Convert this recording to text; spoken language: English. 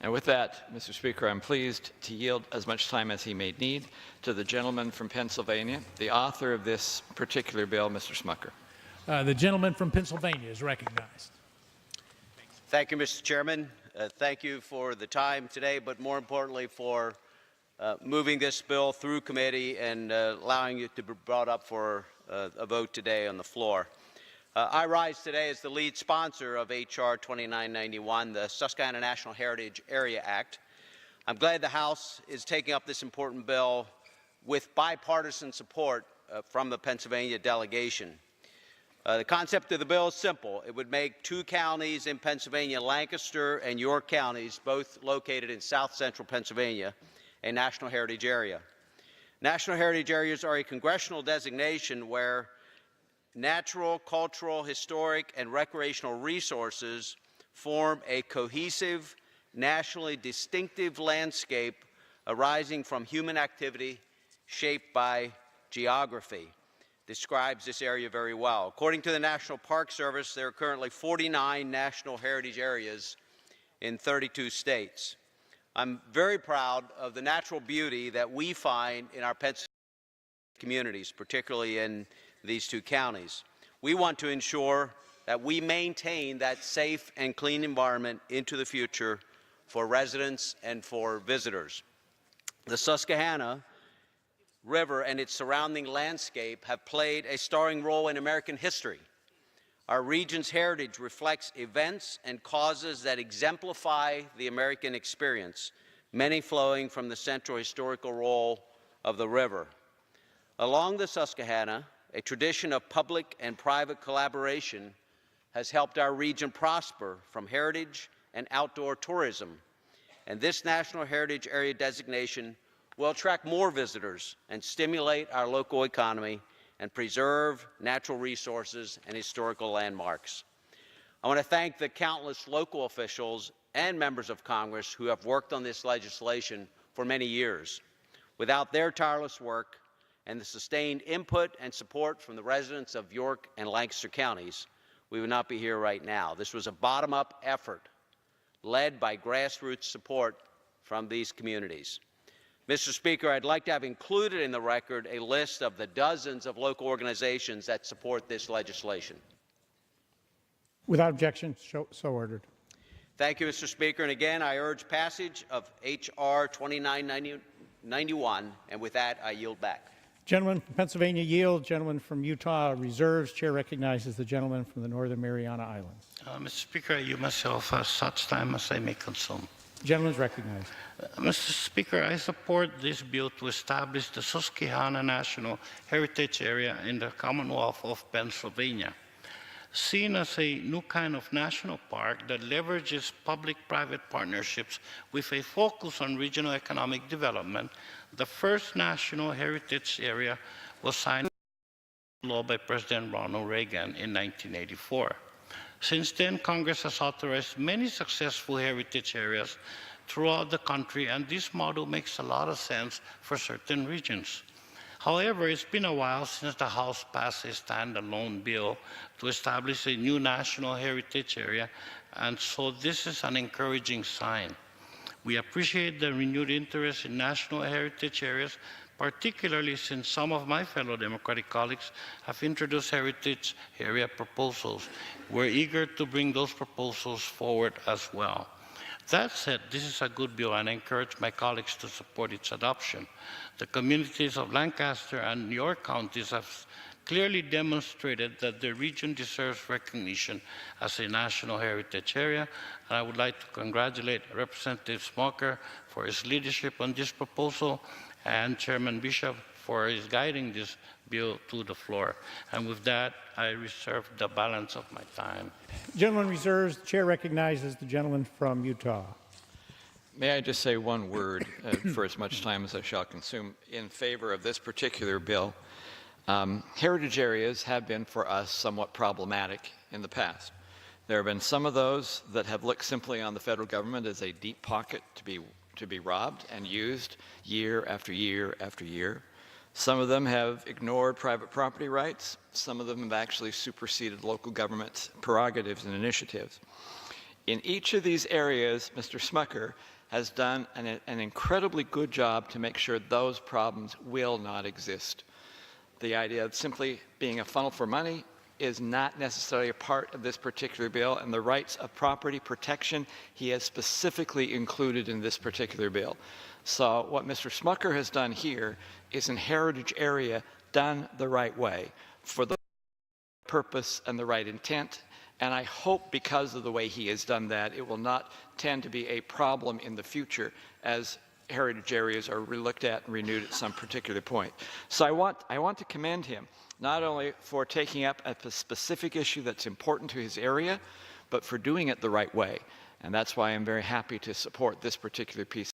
And with that, Mr. Speaker, I'm pleased to yield as much time as he may need to the gentleman from Pennsylvania, the author of this particular bill, Mr. Smucker. The gentleman from Pennsylvania is recognized. Thank you, Mr. Chairman. Thank you for the time today, but more importantly for moving this bill through committee and allowing it to be brought up for a vote today on the floor. I rise today as the lead sponsor of H.R. 2991, the Susquehanna National Heritage Area Act. I'm glad the House is taking up this important bill with bipartisan support from the Pennsylvania delegation. The concept of the bill is simple. It would make two counties in Pennsylvania, Lancaster and York counties, both located in south-central Pennsylvania, a National Heritage Area. National Heritage Areas are a congressional designation where natural, cultural, historic, and recreational resources form a cohesive, nationally distinctive landscape arising from human activity shaped by geography. Describes this area very well. According to the National Park Service, there are currently 49 National Heritage Areas in 32 states. I'm very proud of the natural beauty that we find in our Pennsylvania communities, particularly in these two counties. We want to ensure that we maintain that safe and clean environment into the future for residents and for visitors. The Susquehanna River and its surrounding landscape have played a starring role in American history. Our region's heritage reflects events and causes that exemplify the American experience, many flowing from the central historical role of the river. Along the Susquehanna, a tradition of public and private collaboration has helped our region prosper from heritage and outdoor tourism. And this National Heritage Area designation will attract more visitors and stimulate our local economy and preserve natural resources and historical landmarks. I want to thank the countless local officials and members of Congress who have worked on this legislation for many years. Without their tireless work and the sustained input and support from the residents of York and Lancaster counties, we would not be here right now. This was a bottom-up effort led by grassroots support from these communities. Mr. Speaker, I'd like to have included in the record a list of the dozens of local organizations that support this legislation. Without objection, so ordered. Thank you, Mr. Speaker. And again, I urge passage of H.R. 2991, and with that, I yield back. Gentleman from Pennsylvania yields. Gentleman from Utah reserves. Chair recognizes the gentleman from the Northern Mariana Islands. Mr. Speaker, you must offer such time as I may consume. Gentleman is recognized. Mr. Speaker, I support this bill to establish the Susquehanna National Heritage Area in the Commonwealth of Pennsylvania. Seen as a new kind of national park that leverages public-private partnerships with a focus on regional economic development, the first National Heritage Area was signed into law by President Ronald Reagan in 1984. Since then, Congress has authorized many successful heritage areas throughout the country, and this model makes a lot of sense for certain regions. However, it's been a while since the House passed a standalone bill to establish a new national heritage area, and so this is an encouraging sign. We appreciate the renewed interest in national heritage areas, particularly since some of my fellow Democratic colleagues have introduced heritage area proposals. We're eager to bring those proposals forward as well. That said, this is a good bill, and I encourage my colleagues to support its adoption. The communities of Lancaster and York counties have clearly demonstrated that the region deserves recognition as a national heritage area, and I would like to congratulate Representative Smucker for his leadership on this proposal and Chairman Bishop for his guiding this bill to the floor. And with that, I reserve the balance of my time. Gentleman reserves. The chair recognizes the gentleman from Utah. May I just say one word for as much time as I shall consume in favor of this particular bill? Heritage areas have been for us somewhat problematic in the past. There have been some of those that have looked simply on the federal government as a deep pocket to be robbed and used year after year after year. Some of them have ignored private property rights. Some of them have actually superseded local government prerogatives and initiatives. In each of these areas, Mr. Smucker has done an incredibly good job to make sure those problems will not exist. The idea of simply being a funnel for money is not necessarily a part of this particular bill, and the rights of property protection he has specifically included in this particular bill. So what Mr. Smucker has done here is in heritage area done the right way for the purpose and the right intent, and I hope because of the way he has done that, it will not tend to be a problem in the future as heritage areas are relooked at and renewed at some particular point. So I want to commend him not only for taking up a specific issue that's important to his area, but for doing it the right way. And that's why I'm very happy to support this particular piece.